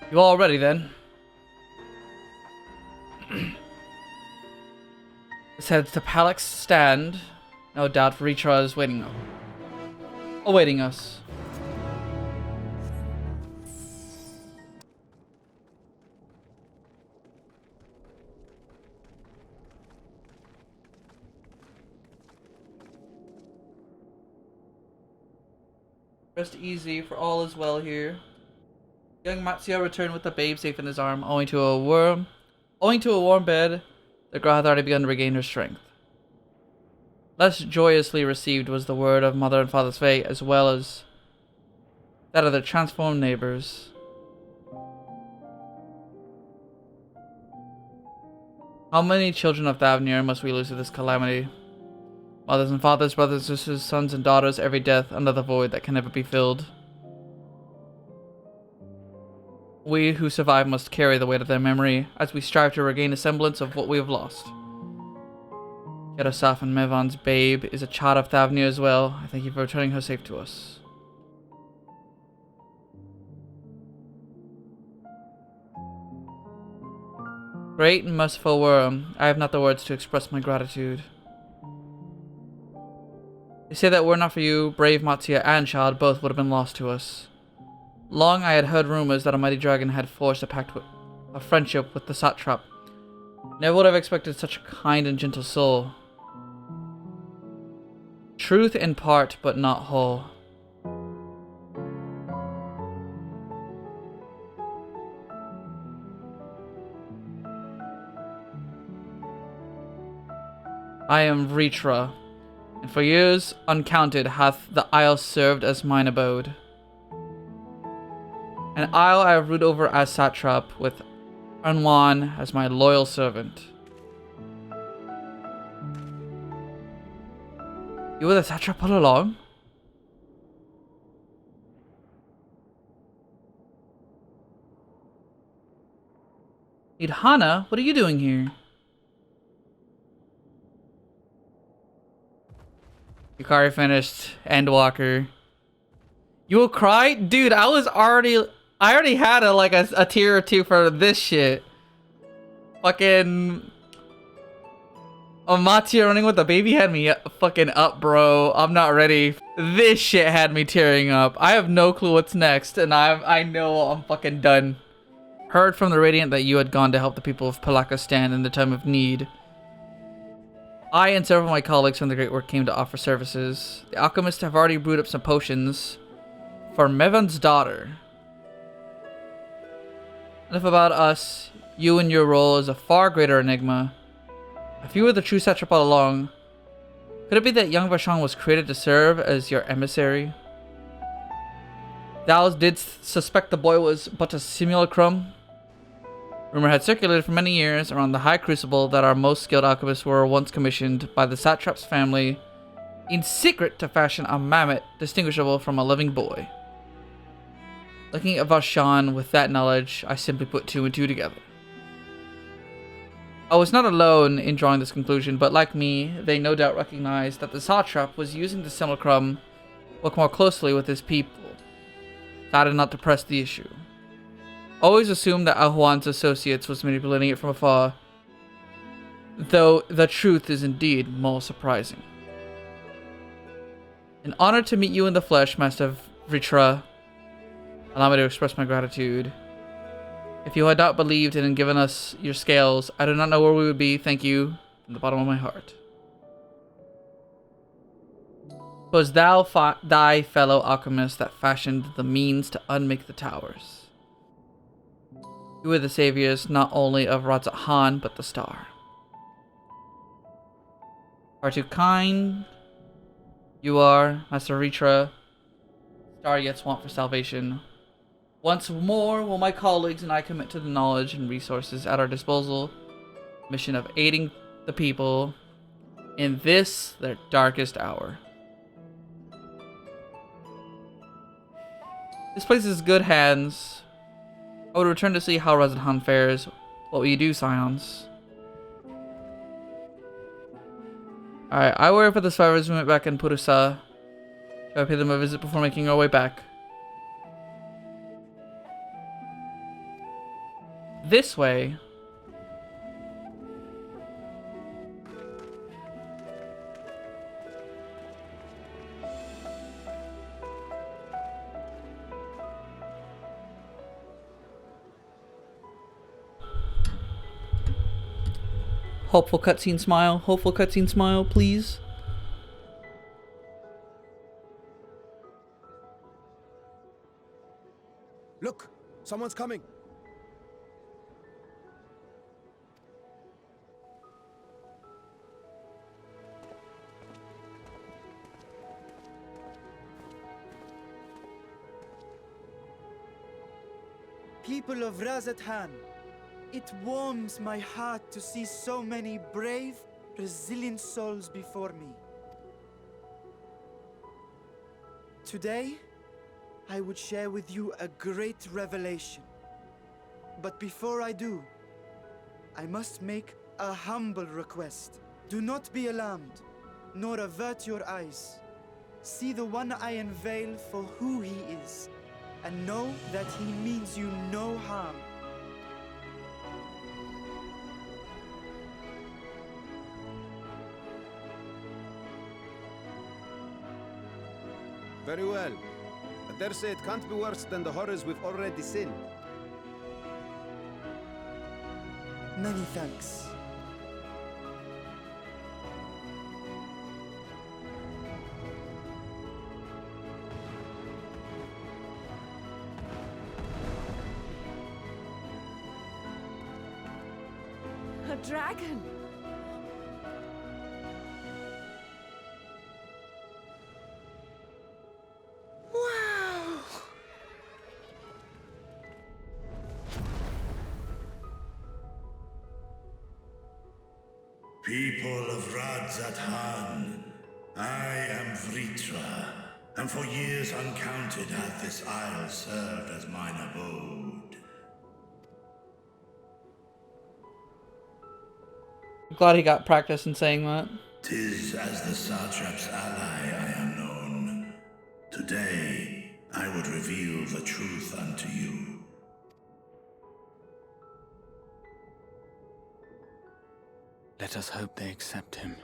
You all ready then? Let's head to Palak's stand. No doubt Ritra is awaiting us. Rest easy, for all is well here. Young Matsuya returned with the babe safe in his arm, owing to a warm bed. The girl had already begun to regain her strength. Less joyously received was the word of mother and father's fate, as well as that of their transformed neighbors. How many children of Thavnir must we lose to this calamity? Mothers and fathers, brothers and sisters, sons and daughters, every death under the void that can never be filled. We who survive must carry the weight of their memory as we strive to regain a semblance of what we have lost. Kedosaf and Mevon's babe is a child of Thavnir as well. I thank you for returning her safe to us. Great and merciful Worm, I have not the words to express my gratitude. They say that were not for you, brave Matsuya and child both would have been lost to us. Long I had heard rumors that a mighty dragon had forged a pact of friendship with the satrap. Never would have expected such a kind and gentle soul. Truth in part, but not whole. I am Ritra, and for years uncounted hath the isle served as mine abode. An isle I have ruled over as satrap, with Unwan as my loyal servant. You were the satrap all along? Idhana, what are you doing here? Yukari finished. Endwalker. You will cry? Dude, I already had a tier or two for this shit. Fucking Matsuya running with the baby had me fucking up, bro. I'm not ready. This shit had me tearing up. I have no clue what's next, and I know I'm fucking done. Heard from the Radiant that you had gone to help the people of Palakistan in the time of need. I and several of my colleagues from the Great Work came to offer services. The alchemists have already brewed up some potions for Mevon's daughter. Enough about us. You and your role is a far greater enigma. If you were the true satrap all along, could it be that young Vashon was created to serve as your emissary? Thou didst suspect the boy was but a simulacrum? Rumor had circulated for many years around the high crucible that our most skilled alchemists were once commissioned by the satrap's family in secret to fashion a mammoth distinguishable from a living boy. Looking at Vashon with that knowledge, I simply put two and two together. I was not alone in drawing this conclusion, but like me, they no doubt recognized that the satrap was using the simulacrum to work more closely with his people. That did not to press the issue. Always assumed that Ahuan's associates was manipulating it from afar, though the truth is indeed more surprising. An honor to meet you in the flesh, Master Vritra. Allow me to express my gratitude. If you had not believed and given us your scales, I do not know where we would be. Thank you from the bottom of my heart. 'Twas thou, thy fellow alchemist, that fashioned the means to unmake the towers. You were the saviors not only of Radz-at-Han, but the star. Far too kind you are, Master Ritra. Star yet want for salvation. Once more will my colleagues and I commit to the knowledge and resources at our disposal, mission of aiding the people in this, their darkest hour. This place is good hands. I would return to see how Radz-at-Han fares. What will you do, Scions? Alright, I worry for the survivors we met back in Purusa. Shall I pay them a visit before making our way back? this way. Hopeful cutscene smile, please. Look, someone's coming. People of Razathan, it warms my heart to see so many brave, resilient souls before me. Today, I would share with you a great revelation. But before I do, I must make a humble request. Do not be alarmed, nor avert your eyes. See the one I unveil for who he is, and know that he means you no harm. Very well. I dare say it can't be worse than the horrors we've already seen. Many thanks. A dragon! Wow! People of Razathan, I am Vritra, and for years uncounted hath this isle served as mine abode. Glad he got practice in saying that. 'Tis as the satrap's ally I am known. Today, I would reveal the truth unto you. Let us hope they accept him.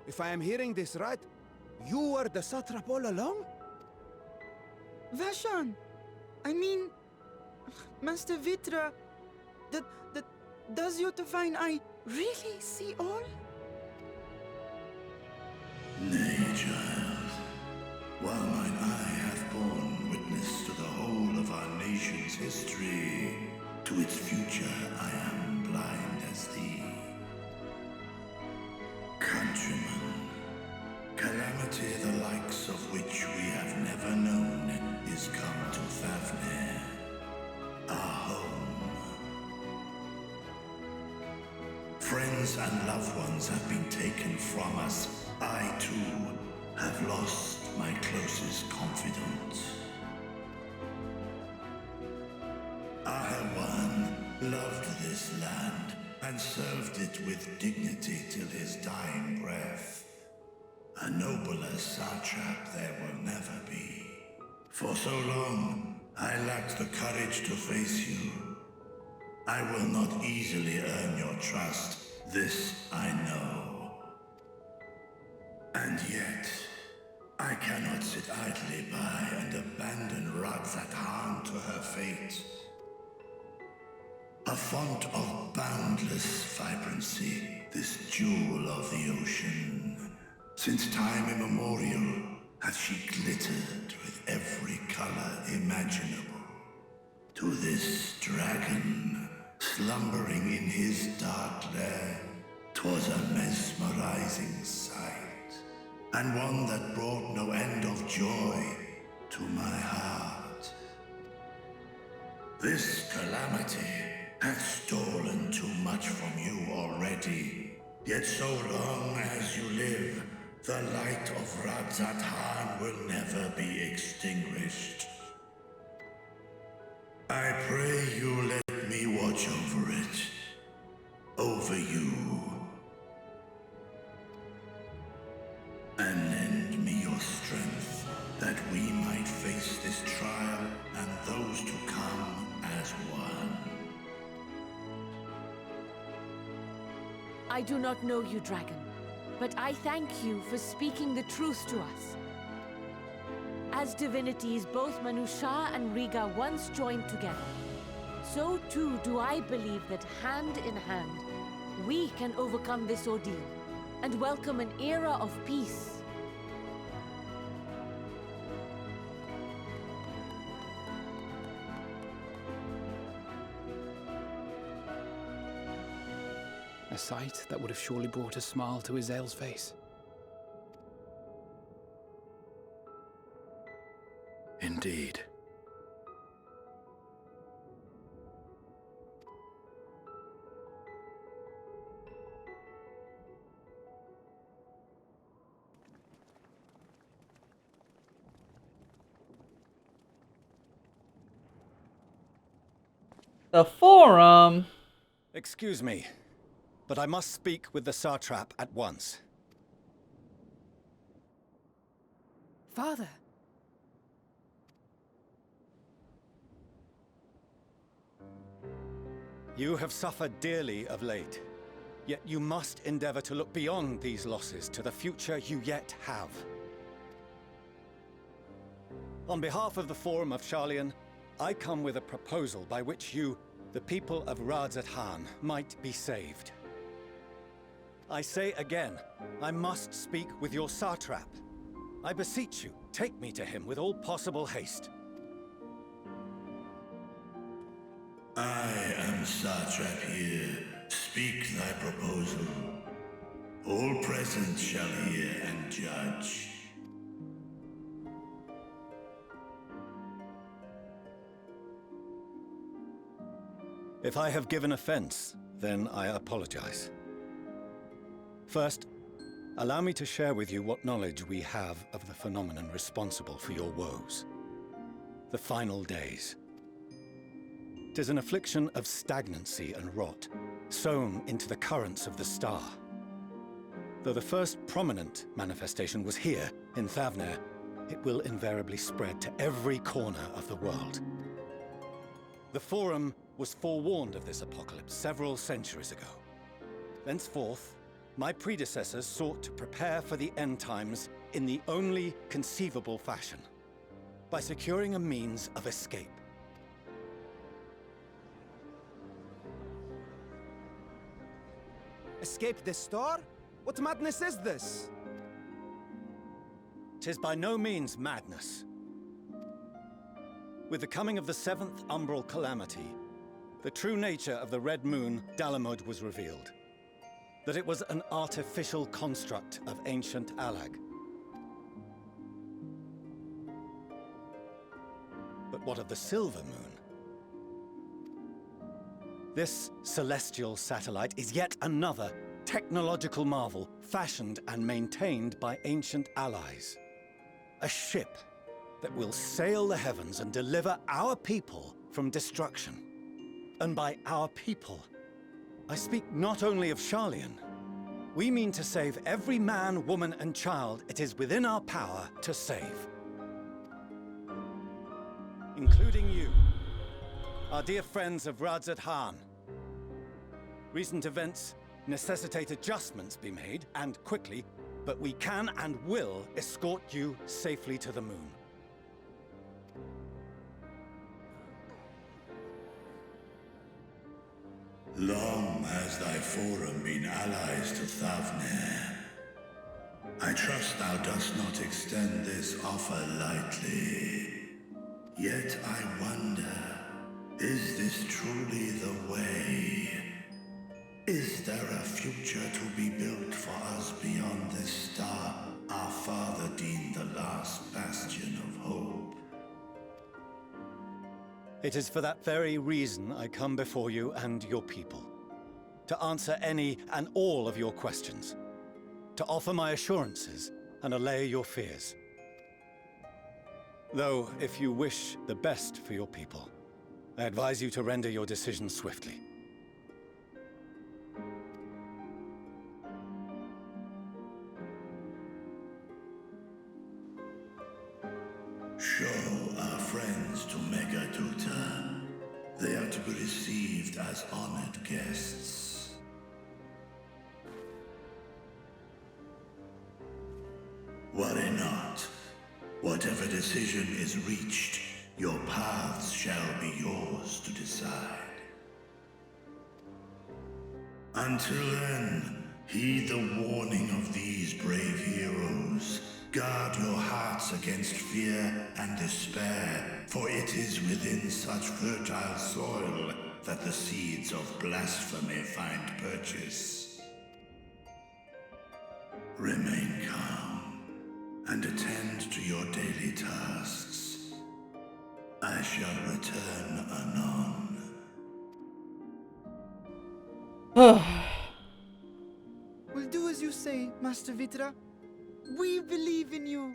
If I am hearing this right, you were the satrap all along? Vashan! I mean, Master Vitra, does your divine eye really see all? Nay, child. While mine eye hath borne witness to the whole of our nation's history, to its future I am blind as thee. Countrymen, calamity the likes of which we have never known is come to Fafnir, our home. Friends and loved ones have been taken from us. I, too, have lost my closest confidant. Ahawan loved this land and served it with dignity till his dying breath. A nobler satrap there will never be. For so long, I lacked the courage to face you. I will not easily earn your trust, this I know. And yet, I cannot sit idly by and abandon Razathan to her fate. A font of boundless vibrancy, this jewel of the ocean. Since time immemorial, hath she glittered with every color imaginable. To this dragon, slumbering in his dark lair, 'twas a mesmerizing sight, and one that brought no end of joy to my heart. This calamity hath stolen too much from you already, yet so long as you live, The light of Radzat-Han will never be extinguished. I pray you let me watch over it. Over you. And lend me your strength, that we might face this trial and those to come as one. I do not know you, dragon, but I thank you for speaking the truth to us. As divinities, both Manusha and Riga once joined together, so too do I believe that hand in hand, we can overcome this ordeal and welcome an era of peace. A sight that would have surely brought a smile to Azael's face. Indeed. The forum. Excuse me, but I must speak with the Satrap at once. Father! You have suffered dearly of late, yet you must endeavor to look beyond these losses to the future you yet have. On behalf of the Forum of Sharlayan, I come with a proposal by which you, the people of Radzat-Han, might be saved. I say again, I must speak with your Satrap. I beseech you, take me to him with all possible haste. I am Satrap here. Speak thy proposal. All present shall hear and judge. If I have given offense, then I apologize. First, allow me to share with you what knowledge we have of the phenomenon responsible for your woes. The final days. 'Tis an affliction of stagnancy and rot, sown into the currents of the star. Though the first prominent manifestation was here, in Thavnair, it will invariably spread to every corner of the world. The Forum was forewarned of this apocalypse several centuries ago. Thenceforth, my predecessors sought to prepare for the end times in the only conceivable fashion, by securing a means of escape. Escape the star? What madness is this? 'Tis by no means madness. With the coming of the 7th umbral calamity, the true nature of the Red Moon, Dalamud, was revealed. That it was an artificial construct of ancient Alag. But what of the Silver Moon? This celestial satellite is yet another technological marvel fashioned and maintained by ancient allies. A ship that will sail the heavens and deliver our people from destruction. And by our people, I speak not only of Sharlayan. We mean to save every man, woman, and child it is within our power to save. Including you, our dear friends of Radzat-Han. Recent events necessitate adjustments be made, and quickly, but we can and will escort you safely to the moon. Long has thy forum been allies to Thavnair. I trust thou dost not extend this offer lightly. Yet I wonder, is this truly the way? Is there a future to be built for us beyond this star our father deemed the last bastion of hope? It is for that very reason I come before you and your people. To answer any and all of your questions. To offer my assurances and allay your fears. Though, if you wish the best for your people, I advise you to render your decision swiftly. Show our friends to Megaduta. They are to be received as honored guests. Worry not. Whatever decision is reached, your paths shall be yours to decide. Until then, heed the warning of these brave heroes. Guard your hearts against fear and despair, for it is within such fertile soil that the seeds of blasphemy find purchase. Remain calm and attend to your daily tasks. I shall return anon. We'll do as you say, Master Vitra. We believe in you.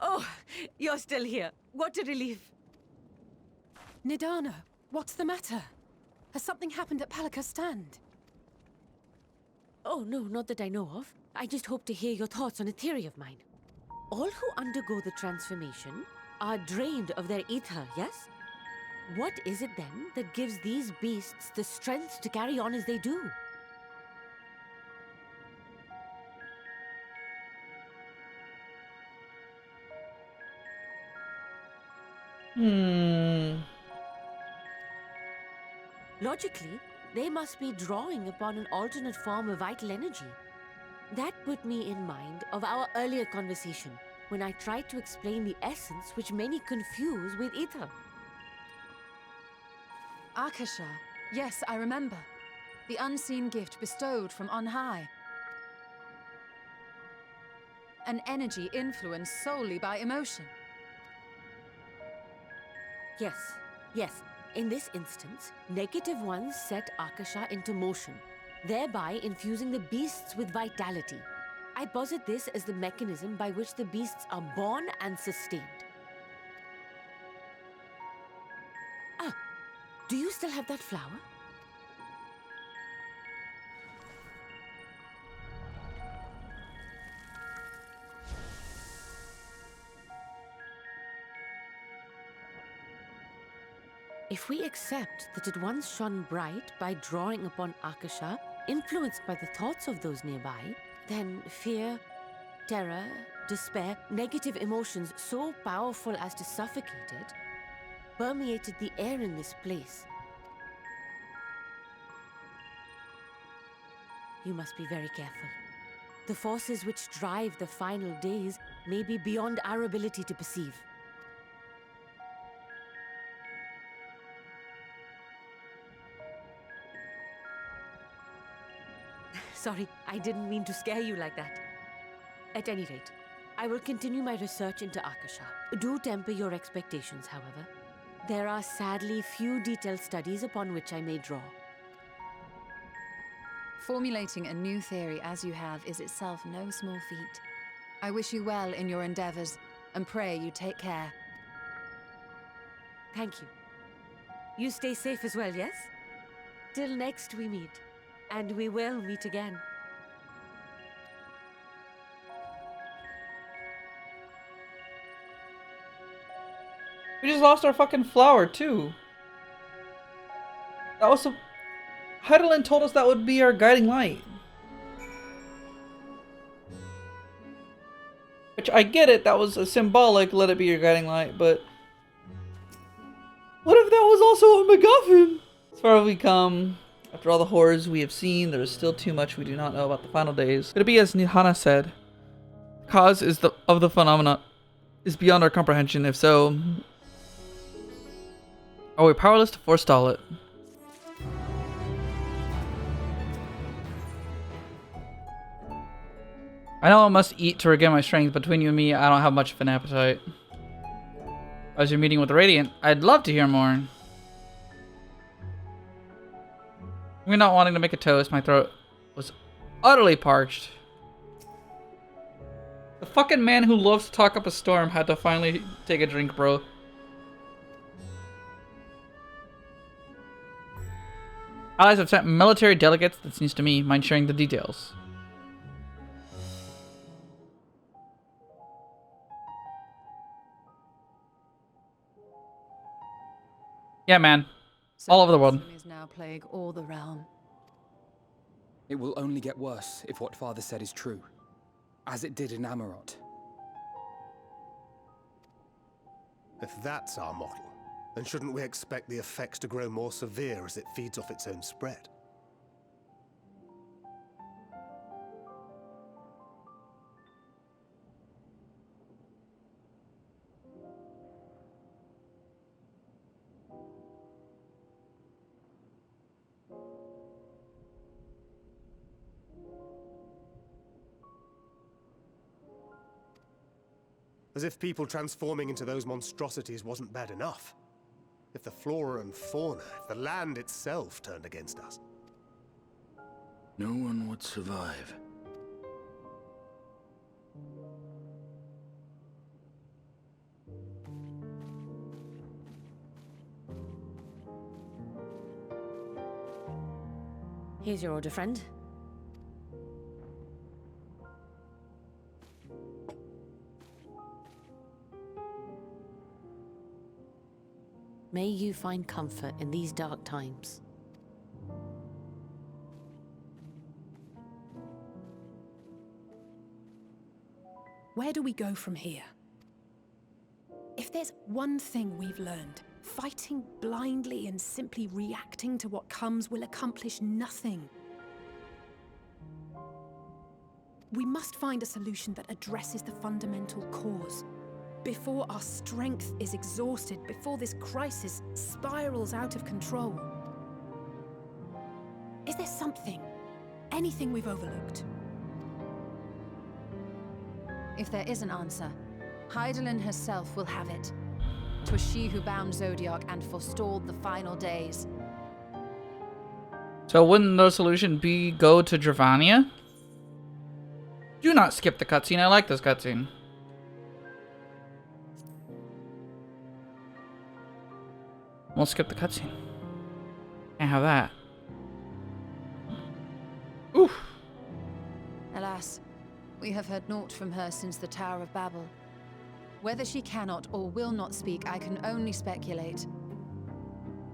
Oh, you're still here. What a relief. Nidana, what's the matter? Has something happened at Palaka's stand? Oh, no, not that I know of. I just hope to hear your thoughts on a theory of mine. All who undergo the transformation are drained of their ether, yes? What is it then that gives these beasts the strength to carry on as they do? Logically, they must be drawing upon an alternate form of vital energy. That put me in mind of our earlier conversation, when I tried to explain the essence which many confuse with ether. Akasha. Yes, I remember. The unseen gift bestowed from on high. An energy influenced solely by emotion. Yes, yes. In this instance, negative ones set Akasha into motion, thereby infusing the beasts with vitality. I posit this as the mechanism by which the beasts are born and sustained. Ah, do you still have that flower? If we accept that it once shone bright by drawing upon Akasha, influenced by the thoughts of those nearby, then fear, terror, despair, negative emotions so powerful as to suffocate it, permeated the air in this place. You must be very careful. The forces which drive the final days may be beyond our ability to perceive. Sorry, I didn't mean to scare you like that. At any rate, I will continue my research into Akasha. Do temper your expectations, however. There are sadly few detailed studies upon which I may draw. Formulating a new theory as you have is itself no small feat. I wish you well in your endeavors, and pray you take care. Thank you. You stay safe as well, yes? Till next we meet. And we will meet again. We just lost our fucking flower, too. That was Heidelin told us that would be our guiding light. Which, I get it, that was a symbolic, let it be your guiding light, but... what if that was also a MacGuffin? As far as we come... after all the horrors we have seen, there is still too much we do not know about the final days. Could it be as Nihana said? The cause of the phenomena is beyond our comprehension. If so, Are we powerless to forestall it? I know I must eat to regain my strength, but between you and me, I don't have much of an appetite. As you're meeting with the Radiant, I'd love to hear more. Me not wanting to make a toast, my throat was utterly parched. The fucking man who loves to talk up a storm had to finally take a drink, bro. Allies have sent military delegates, that seems to me, mind sharing the details. Yeah, man. All over the world. Is now plague all the realm. It will only get worse if what Father said is true, as it did in Amarot. If that's our model, then shouldn't we expect the effects to grow more severe as it feeds off its own spread? As if people transforming into those monstrosities wasn't bad enough. If the flora and fauna, if the land itself turned against us. No one would survive. Here's your order, friend. May you find comfort in these dark times. Where do we go from here? If there's one thing we've learned, fighting blindly and simply reacting to what comes will accomplish nothing. We must find a solution that addresses the fundamental cause. Before our strength is exhausted, before this crisis spirals out of control. Is there something, anything we've overlooked? If there is an answer, Hydaelyn herself will have it. 'Twas she who bound Zodiac and forestalled the final days. So wouldn't the solution be go to Dravania? Do not skip the cutscene. I like this cutscene. Won't skip the cutscene. Can't have that. Oof. Alas, we have heard naught from her since the Tower of Babel. Whether she cannot or will not speak, I can only speculate.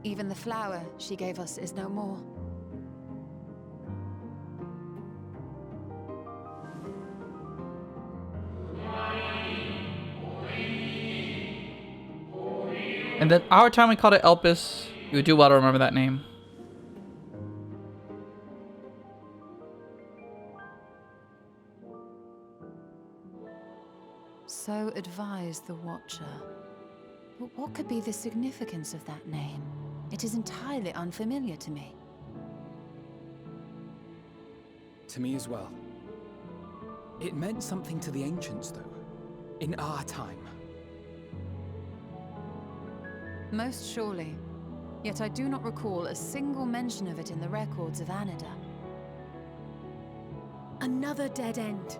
Even the flower she gave us is no more. And then our time we called it Elpis. You would do well to remember that name. So advised the Watcher. But what could be the significance of that name? It is entirely unfamiliar to me. To me as well. It meant something to the ancients, though. In our time. Most surely. Yet I do not recall a single mention of it in the records of Anida. Another dead end.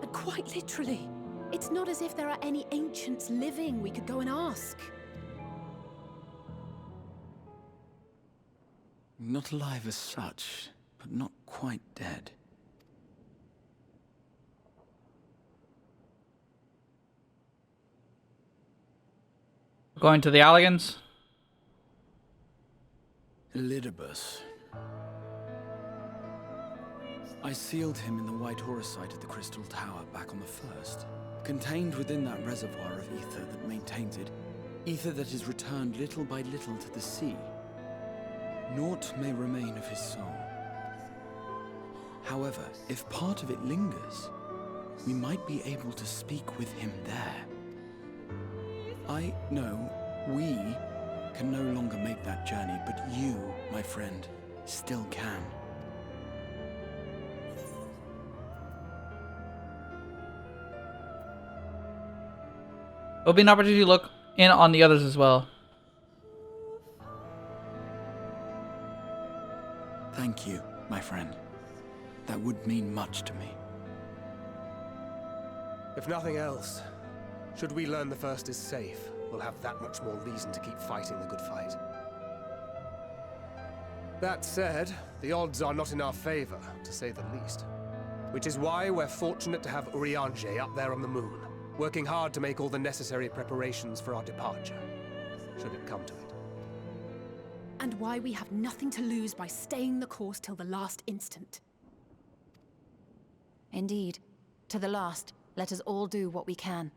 And quite literally. It's not as if there are any ancients living we could go and ask. Not alive as such, but not quite dead. Going to the Alligans? Elidibus. I sealed him in the White Horus site at the Crystal Tower back on the 1st. Contained within that reservoir of ether that maintains it, ether that is returned little by little to the sea. Naught may remain of his soul. However, if part of it lingers, we might be able to speak with him there. We can no longer make that journey, but you, my friend, still can. It'll be an opportunity to look in on the others as well. Thank you, my friend. That would mean much to me. If nothing else, should we learn the First is safe, we'll have that much more reason to keep fighting the good fight. That said, the odds are not in our favor, to say the least. Which is why we're fortunate to have Urianger up there on the moon, working hard to make all the necessary preparations for our departure, should it come to it. And why we have nothing to lose by staying the course till the last instant. Indeed. To the last, let us all do what we can.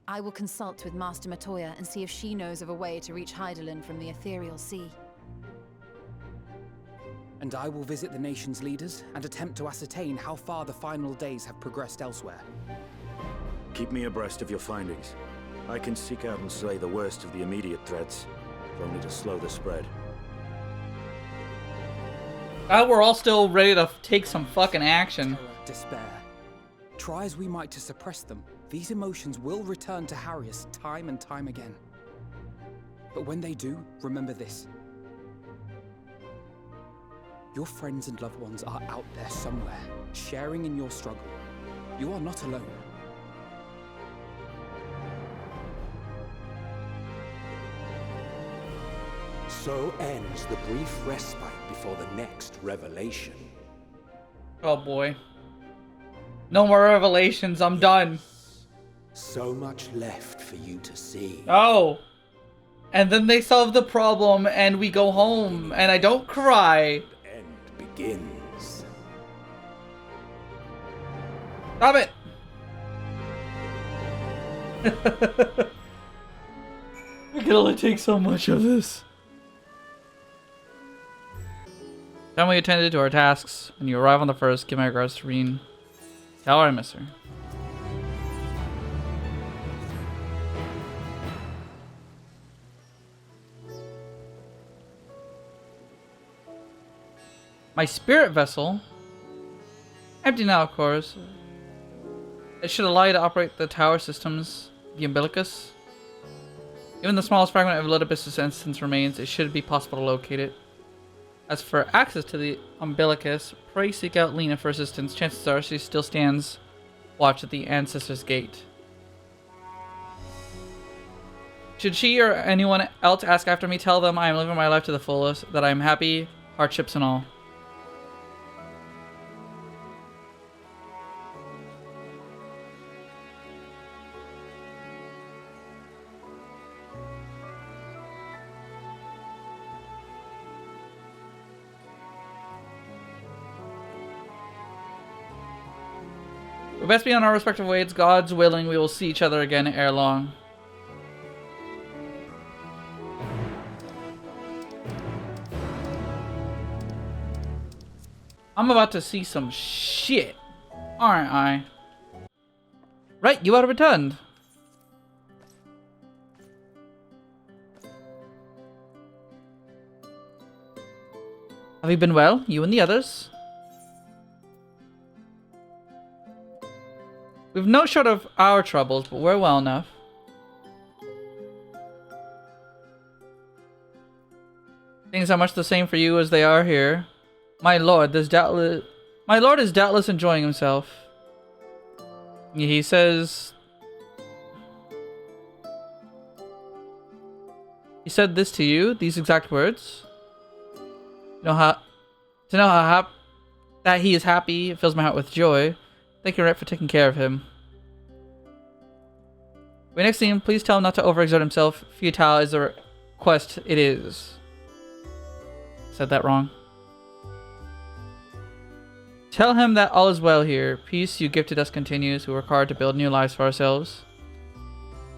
I will consult with Master Matoya and see if she knows of a way to reach Hydaelyn from the ethereal sea. And I will visit the nation's leaders and attempt to ascertain how far the final days have progressed elsewhere. Keep me abreast of your findings. I can seek out and slay the worst of the immediate threats, if only to slow the spread. We're all still ready to take some fucking action. Terror, despair. Try as we might to suppress them, these emotions will return to harry us time and time again. But when they do, remember this. Your friends and loved ones are out there somewhere, sharing in your struggle. You are not alone. So ends the brief respite before the next revelation. Oh boy. No more revelations, I'm done. So much left for you to see. Oh. And then they solve the problem and we go home and I don't cry. The end begins. Stop it. We can only take so much of this. Then we attended to our tasks. When you arrive on the first, give my regards to Reen. Tell her I miss her. My spirit vessel. Empty now, of course. It should allow you to operate the tower systems, the umbilicus. Even the smallest fragment of Elidibus' instance remains, it should be possible to locate it. As for access to the umbilicus, pray seek out Lena for assistance. Chances are she still stands watch at the Ancestor's Gate. Should she or anyone else ask after me, tell them I am living my life to the fullest, that I am happy, hardships and all. We best be on our respective ways. God's willing, we will see each other again ere long. I'm about to see some shit, aren't I? Right, you are returned. Have you been well, you and the others? We've no short of our troubles, but we're well enough. Things are much the same for you as they are here. My lord is doubtless enjoying himself. He says... He said this to you, these exact words. To know how that he is happy, it fills my heart with joy. Thank you, Rhett, for taking care of him. When next see him, please tell him not to overexert himself. Futile is the request it is. Said that wrong. Tell him that all is well here. Peace you gifted us continues. We work hard to build new lives for ourselves.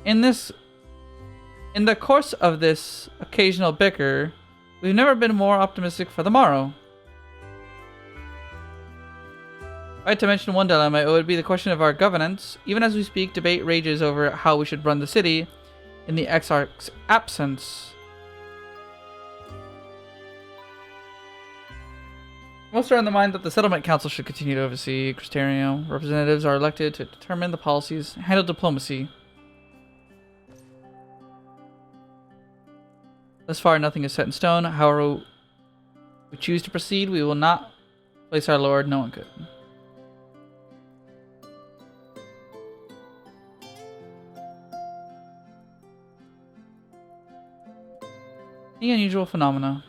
In the course of this occasional bicker, we've never been more optimistic for the morrow. I had to mention one dilemma, it would be the question of our governance. Even as we speak, debate rages over how we should run the city in the Exarch's absence. Most are in the mind that the Settlement Council should continue to oversee Cristerio. Representatives are elected to determine the policies, handle diplomacy. Thus far, nothing is set in stone. However, we choose to proceed. We will not place our lord. No one could. Any unusual phenomena?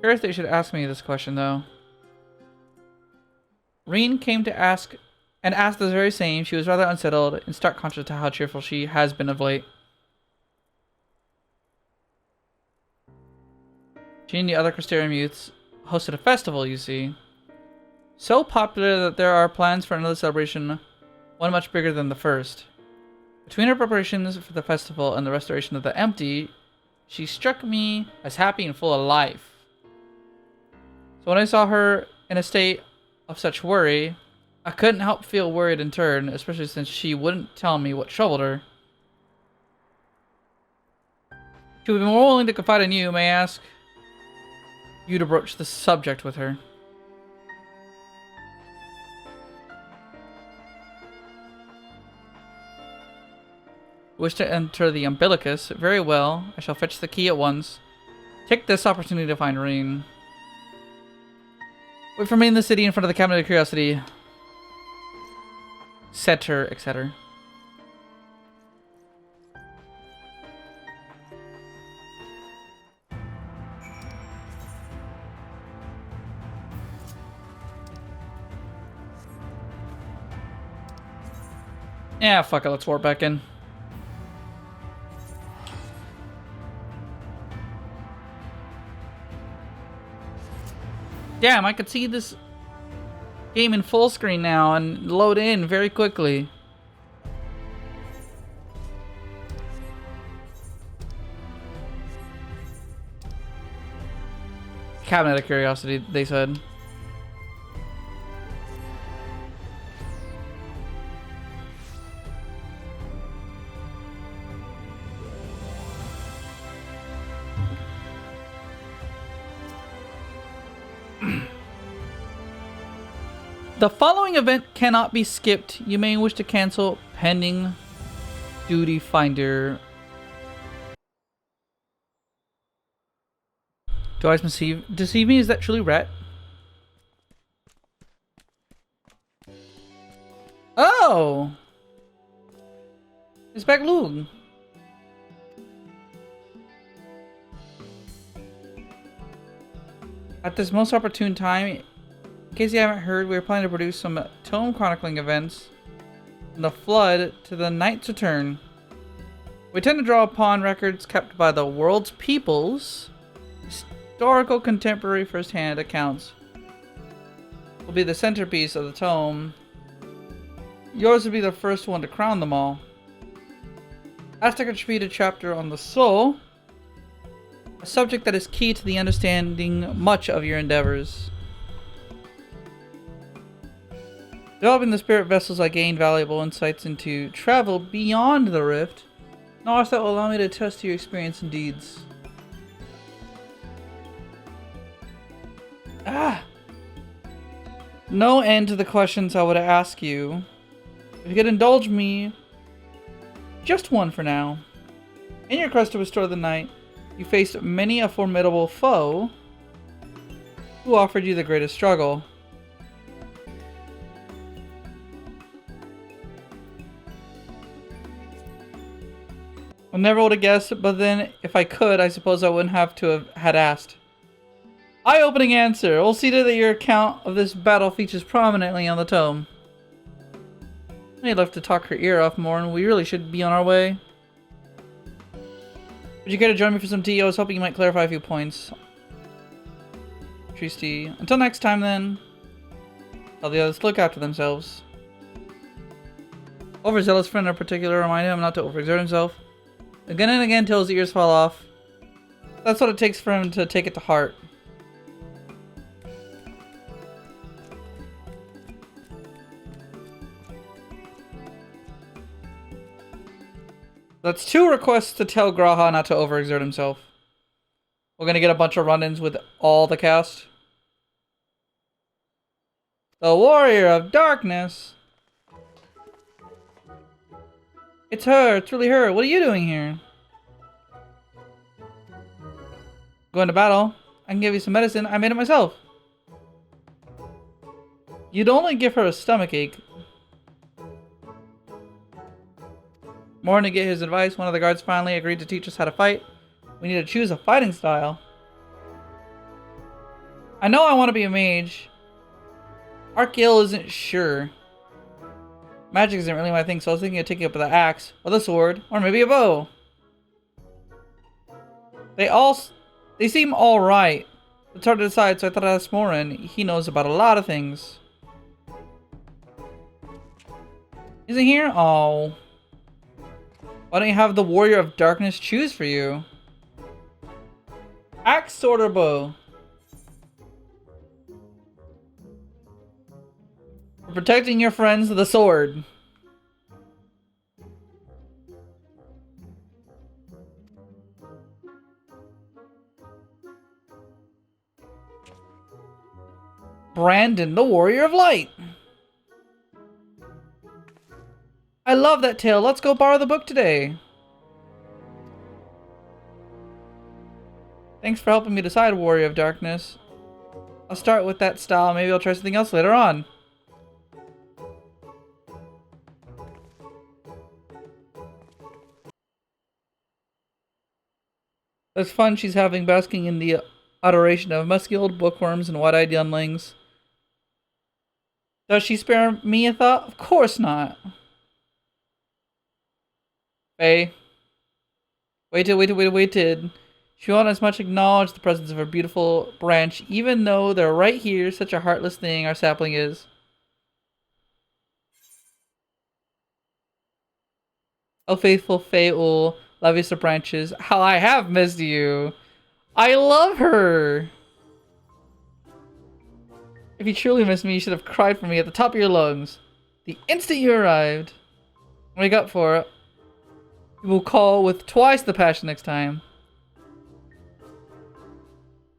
Curious they should ask me this question, though. Reen came to ask the very same. She was rather unsettled, in stark contrast to how cheerful she has been of late. She and the other Crystarium youths hosted a festival, you see. So popular that there are plans for another celebration, one much bigger than the first. Between her preparations for the festival and the restoration of the empty, she struck me as happy and full of life. So when I saw her in a state of such worry, I couldn't help feel worried in turn, especially since she wouldn't tell me what troubled her. She would be more willing to confide in you, may I ask you to broach the subject with her. Wish to enter the umbilicus? Very well. I shall fetch the key at once. Take this opportunity to find Reen. Wait for me in the city in front of the Cabinet of Curiosity. Etc., etc. Yeah, fuck it. Let's warp back in. Damn, I could see this game in full screen now and load in very quickly. Cabinet of Curiosity, they said. The following event cannot be skipped. You may wish to cancel pending duty finder. Do I deceive me? Is that truly Rhett? Oh! It's back Lug. At this most opportune time, in case you haven't heard, we are planning to produce some tome chronicling events from the Flood to the Knight's Return. We tend to draw upon records kept by the world's peoples. Historical contemporary first-hand accounts will be the centerpiece of the tome. Yours will be the first one to crown them all. Aztec contribute a chapter on the soul, a subject that is key to the understanding much of your endeavors. Developing the spirit vessels, I gained valuable insights into travel beyond the rift, knowledge that will allow me to test your experience and deeds. No end to the questions I would ask you. If you could indulge me, just one for now. In your quest to restore the night, you faced many a formidable foe who offered you the greatest struggle. I never would have guessed, but then if I could, I suppose I wouldn't have to have had asked. Eye-opening answer. We'll see that your account of this battle features prominently on the tome. I'd love to talk her ear off more, and we really should be on our way. Would you care to join me for some tea? I was hoping you might clarify a few points. Tristy. Until next time, then. Tell the others to look after themselves. Overzealous friend in particular, remind him not to overexert himself. Again and again till his ears fall off. That's what it takes for him to take it to heart. That's 2 requests to tell Graha not to overexert himself. We're gonna get a bunch of run-ins with all the cast. The Warrior of Darkness. It's her. It's really her. What are you doing here? Going to battle. I can give you some medicine. I made it myself. You'd only give her a stomachache. More to get his advice, one of the guards finally agreed to teach us how to fight. We need to choose a fighting style. I know I want to be a mage. Archael isn't sure. Magic isn't really my thing, so I was thinking of taking up the axe, or the sword, or maybe a bow. They seem alright. It's hard to decide, so I thought I'd ask Morin. He knows about a lot of things. Isn't he here? Oh. Why don't you have the Warrior of Darkness choose for you? Axe, sword, or bow? For protecting your friends, the sword. Brandon, the Warrior of Light. I love that tale. Let's go borrow the book today. Thanks for helping me decide, Warrior of Darkness. I'll start with that style. Maybe I'll try something else later on. It's fun she's having basking in the adoration of musky old bookworms and wide-eyed younglings. Does she spare me a thought? Of course not. Faye. Waited. She won't as much acknowledge the presence of her beautiful branch, even though they're right here, such a heartless thing our sapling is. Oh, faithful Faye-ul, loveliest of branches, how I have missed you. I love her. If you truly miss me, you should have cried for me at the top of your lungs. The instant you arrived. Wake up for it. You will call with twice the passion next time.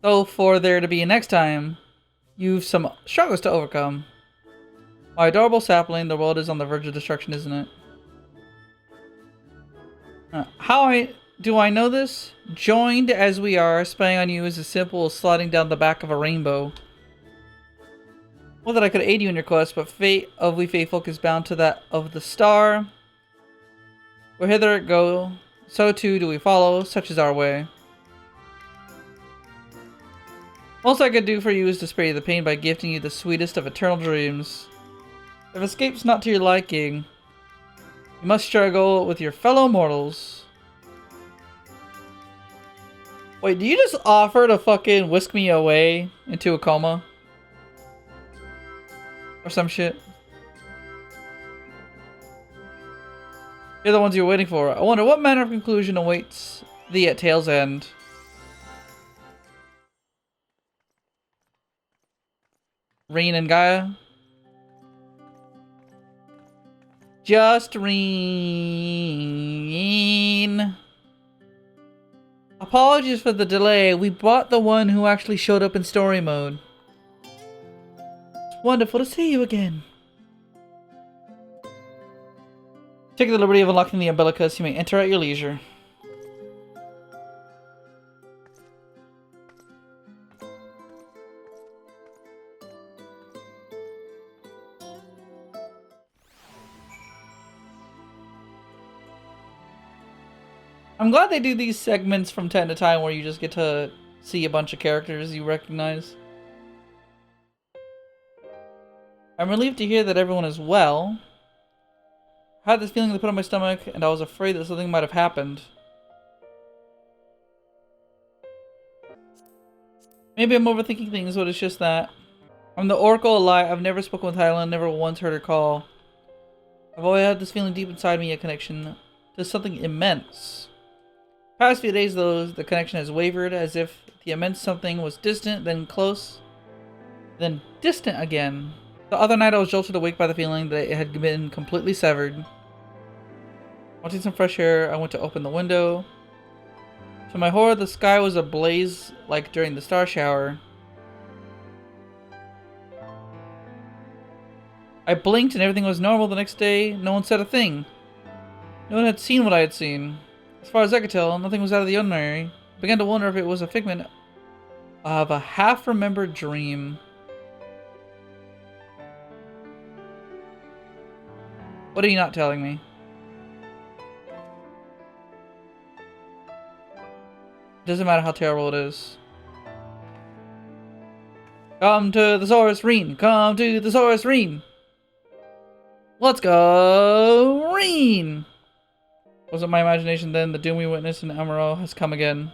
So for there to be a next time, you've some struggles to overcome. My adorable sapling, the world is on the verge of destruction, isn't it? How do I know this? Joined as we are, spying on you is as simple as sliding down the back of a rainbow. Well, that I could aid you in your quest, but fate of we faithful is bound to that of the star. Where hither it go, so too do we follow, such is our way. Most I could do for you is to spare you the pain by gifting you the sweetest of eternal dreams. If escape's not to your liking, you must struggle with your fellow mortals. Wait, do you just offer to fucking whisk me away into a coma? Or some shit? You're the ones you're waiting for. I wonder what manner of conclusion awaits thee at Tale's End. Reen and Gaia? Just Reen. Apologies for the delay. We bought the one who actually showed up in story mode. It's wonderful to see you again. Take the liberty of unlocking the umbilicus. You may enter at your leisure. I'm glad they do these segments from time to time where you just get to see a bunch of characters you recognize. I'm relieved to hear that everyone is well. I had this feeling in the pit of my stomach, and I was afraid that something might have happened. Maybe I'm overthinking things, but it's just that. I'm the Oracle alive. I've never spoken with Hyland, never once heard her call. I've always had this feeling deep inside me, a connection to something immense. Past few days, though, the connection has wavered, as if the immense something was distant, then close, then distant again. The other night I was jolted awake by the feeling that it had been completely severed. Wanting some fresh air, I went to open the window. To To my horror, the sky was ablaze like during the star shower. I blinked and everything was normal the next day. No one said a thing. No one had seen what I had seen. As far as I could tell, nothing was out of the ordinary. I began to wonder if it was a figment of a half-remembered dream. What are you not telling me? Doesn't matter how terrible it is. Come to the Saurus Reen! Come to the Saurus Reen! Let's go, Reen! Wasn't my imagination then? The doom we witnessed in Amaro has come again.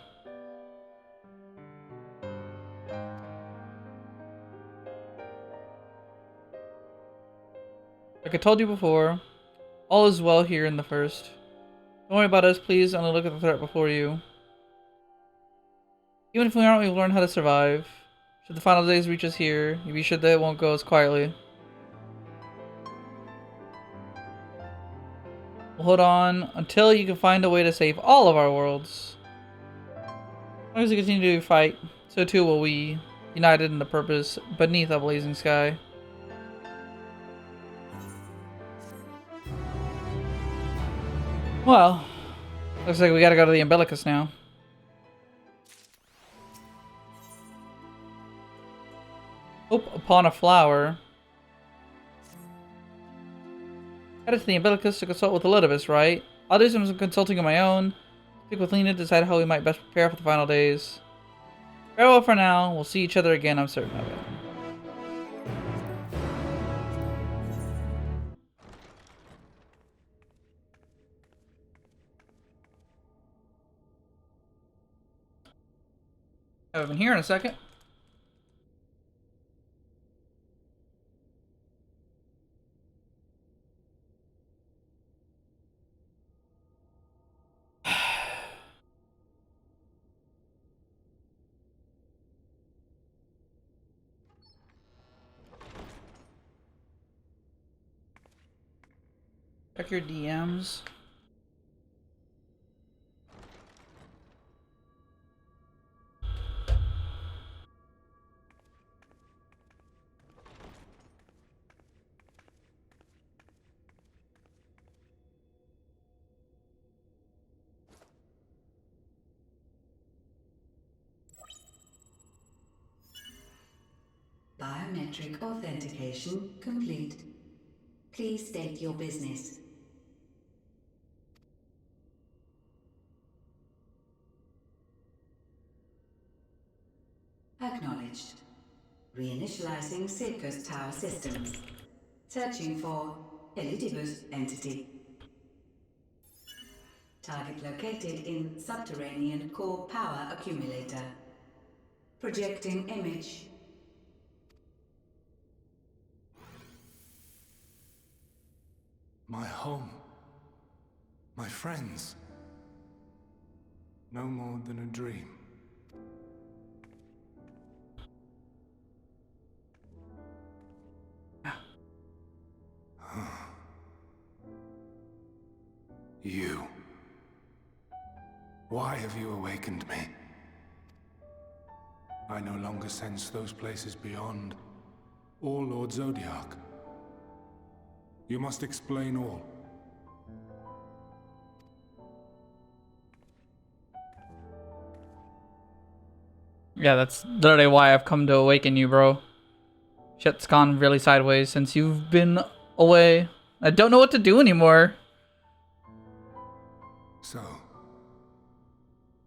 Like I told you before, all is well here in the first. Don't worry about us, please. Only look at the threat before you. Even if we aren't, we've learned how to survive. Should the final days reach us here, you be sure that it won't go as quietly. We'll hold on until you can find a way to save all of our worlds. As long as you continue to fight, so too will we, united in the purpose beneath a blazing sky. Well, looks like we gotta go to the Umbilicus now. Hope upon a flower. Headed to the Umbilicus to consult with Elidibus, right? I'll do some consulting of my own. Speak with Lena to decide how we might best prepare for the final days. Farewell for now. We'll see each other again, I'm certain of it. I haven't been here in a second. Check your DMs. Biometric authentication complete. Please state your business. Acknowledged. Reinitializing Circus Tower systems. Searching for Elidibus entity. Target located in subterranean core power accumulator. Projecting image. My home. My friends. No more than a dream. You. Why have you awakened me? I no longer sense those places beyond, or Lord Zodiac. You must explain all. Yeah, that's literally why I've come to awaken you, bro. Shit's gone really sideways since you've been away. I don't know what to do anymore. So,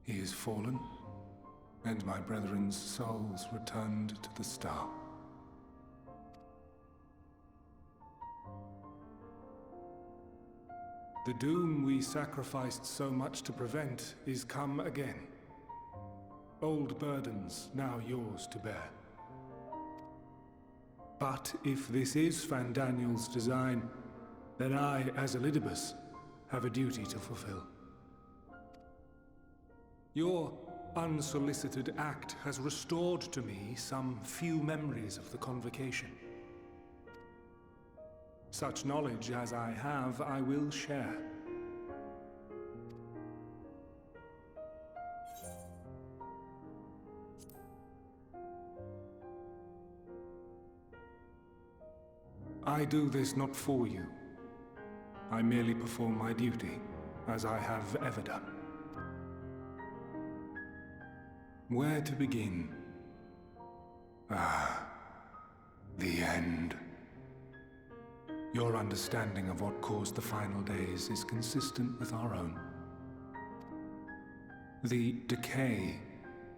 he is fallen, and my brethren's souls returned to the star. The doom we sacrificed so much to prevent is come again. Old burdens now yours to bear. But if this is Fandaniel's design, then I, as Elidibus, have a duty to fulfill. Your unsolicited act has restored to me some few memories of the convocation. Such knowledge as I have, I will share. I do this not for you. I merely perform my duty, as I have ever done. Where to begin? Ah, the end. Your understanding of what caused the final days is consistent with our own. The decay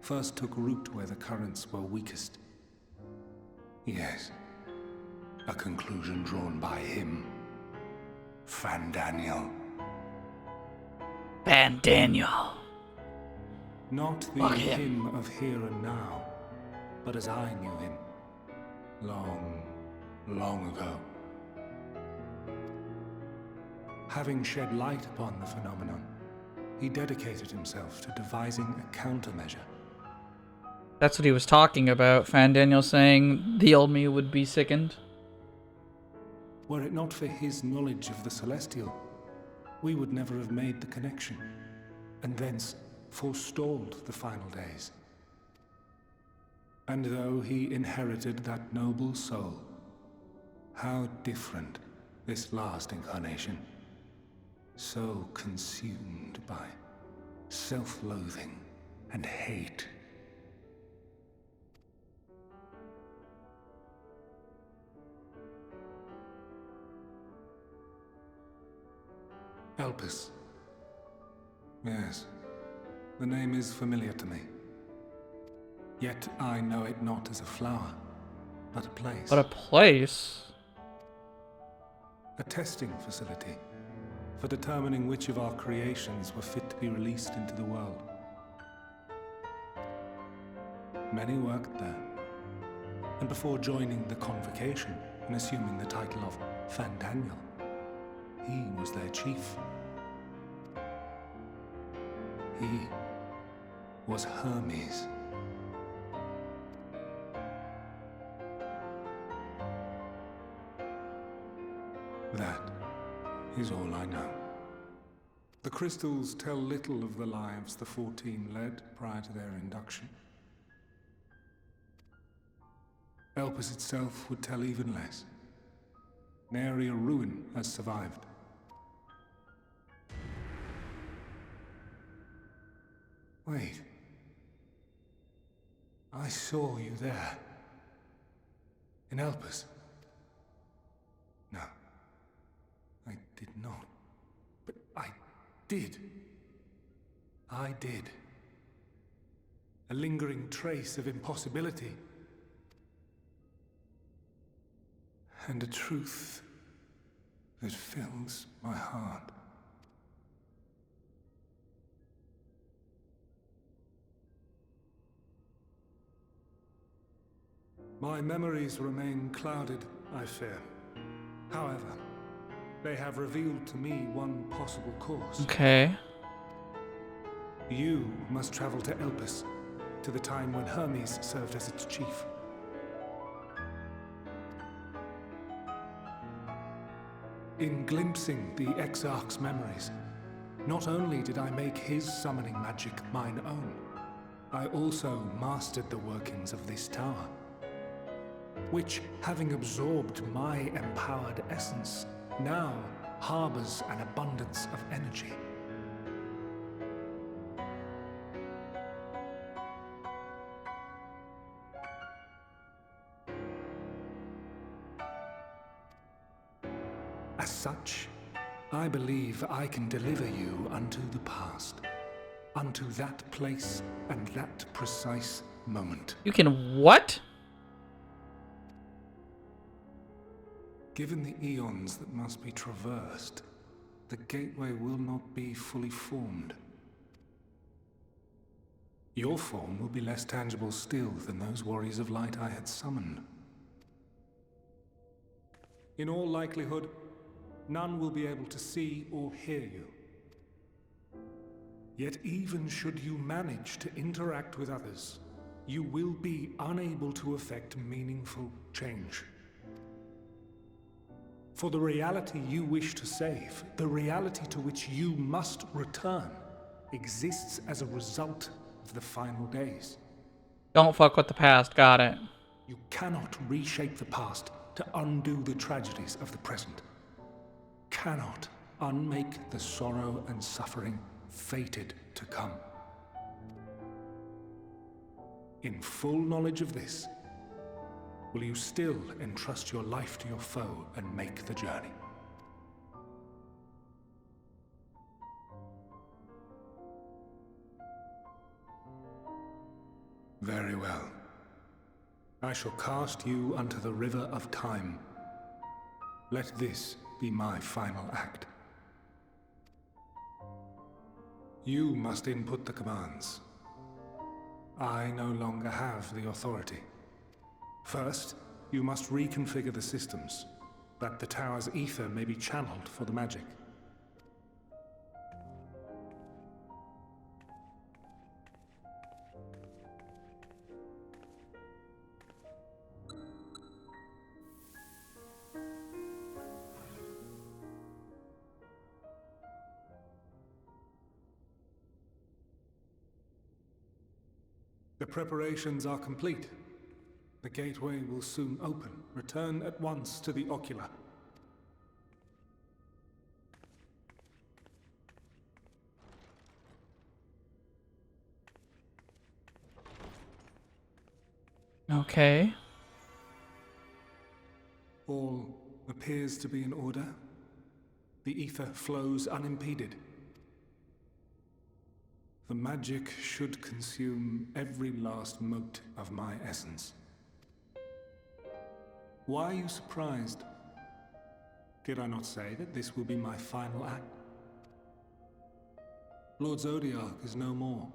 first took root where the currents were weakest. Yes, a conclusion drawn by him, Fandaniel. Fandaniel. Not the him of here and now, but as I knew him, long, long ago. Having shed light upon the phenomenon, he dedicated himself to devising a countermeasure. That's what he was talking about. Fandaniel saying the old me would be sickened. Were it not for his knowledge of the Celestial, we would never have made the connection, and thence forestalled the final days. And though he inherited that noble soul, how different this last incarnation. So consumed by self-loathing and hate. Elpis. Yes, the name is familiar to me. Yet I know it not as a flower, but a place. But a place? A testing facility for determining which of our creations were fit to be released into the world. Many worked there, and before joining the convocation and assuming the title of Fandaniel, he was their chief. He was Hermes. That is all I know. The crystals tell little of the lives the 14 led prior to their induction. Elpis itself would tell even less. Nary a ruin has survived. Wait. I saw you there. In Elpis. No. I did not. But I did. I did. A lingering trace of impossibility. And a truth that fills my heart. My memories remain clouded, I fear. However, they have revealed to me one possible course. Okay. You must travel to Elpis, to the time when Hermes served as its chief. In glimpsing the Exarch's memories, not only did I make his summoning magic mine own, I also mastered the workings of this tower, which, having absorbed my empowered essence, now harbors an abundance of energy. As such, I believe I can deliver you unto the past, unto that place and that precise moment. You can what? Given the eons that must be traversed, the gateway will not be fully formed. Your form will be less tangible still than those warriors of light I had summoned. In all likelihood, none will be able to see or hear you. Yet even should you manage to interact with others, you will be unable to effect meaningful change. For the reality you wish to save, the reality to which you must return, exists as a result of the final days. Don't fuck with the past, got it. You cannot reshape the past to undo the tragedies of the present, cannot unmake the sorrow and suffering fated to come. In full knowledge of this, will you still entrust your life to your foe and make the journey? Very well. I shall cast you unto the river of time. Let this be my final act. You must input the commands. I no longer have the authority. First, you must reconfigure the systems, that the tower's ether may be channeled for the magic. The preparations are complete. The gateway will soon open. Return at once to the ocular. Okay. All appears to be in order. The ether flows unimpeded. The magic should consume every last mote of my essence. Why are you surprised? Did I not say that this will be my final act? Lord Zodiac is no more.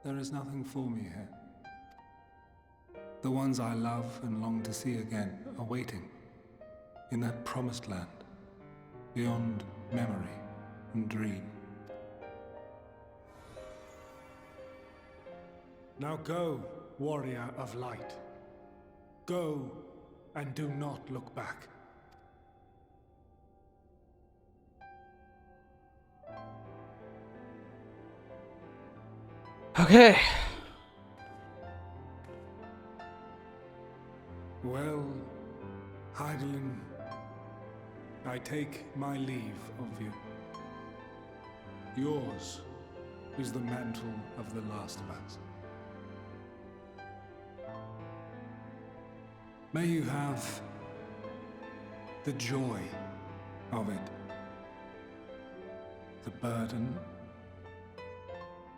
There is nothing for me here. The ones I love and long to see again are waiting in that promised land, beyond memory and dream. Now go, warrior of light. Go, and do not look back. Okay. Well, Heidelin, I take my leave of you. Yours is the mantle of the last of us. May you have the joy of it, the burden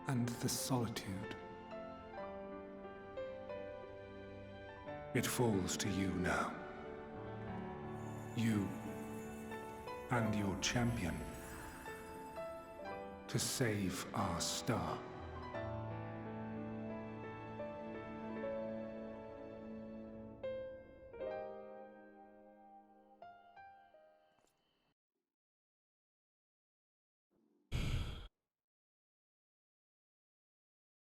and the solitude. It falls to you now. You and your champion to save our star.